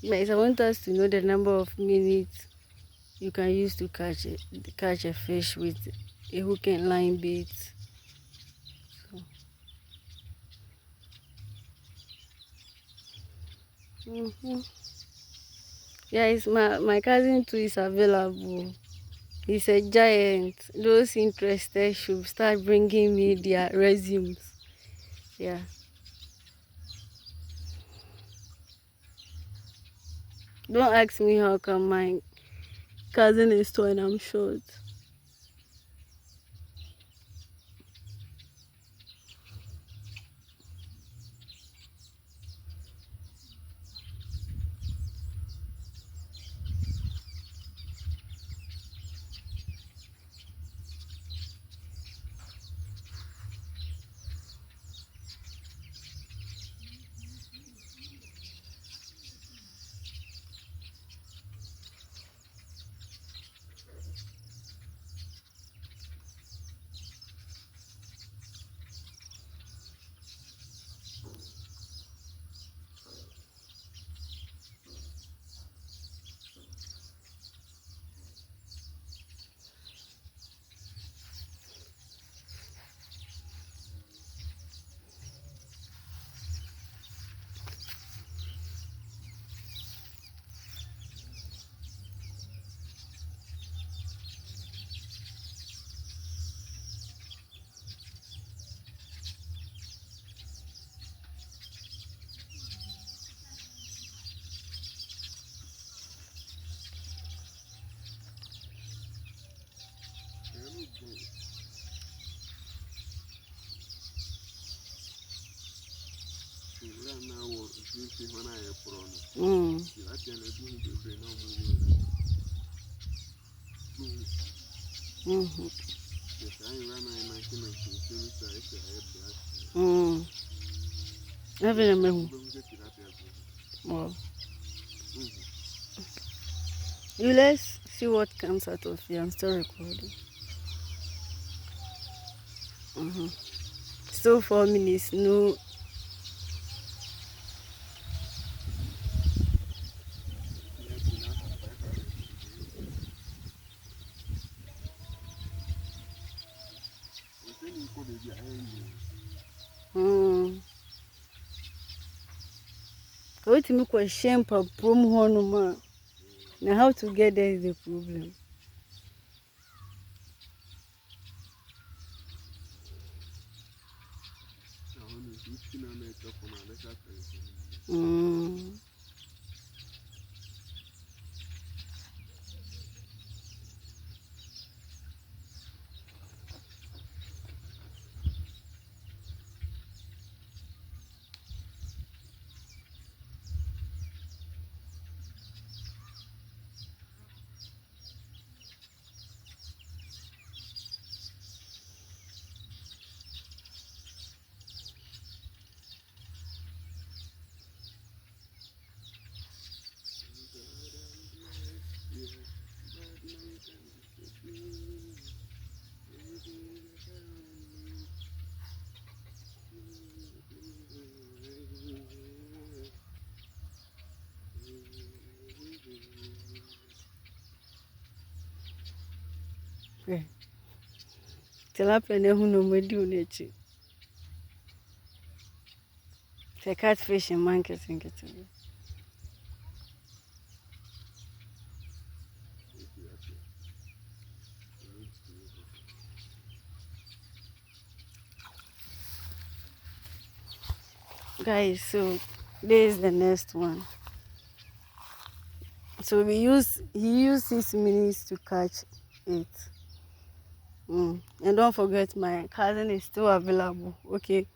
Guys, I want us to know the number of minutes you can use to catch a fish with a hook and line bait. So, Guys, my cousin too is available. He's a giant. Those interested should start bringing me their resumes. Yeah. Don't ask me how come my cousin is tall and I'm short. Mm. Mm-hmm. Mm. Even a well, you let's see what comes out of here. I'm still recording. Mm-hmm. Still 4 minutes. No. Mm. What me question per prom honoma. Now how to get there is the problem. Mm. Okay. Tilapia ne hu no medi unechi. The catfish in market and get it. Guys, so this is the next one. So he used 6 minutes to catch it. And don't forget my cousin is still available. Okay.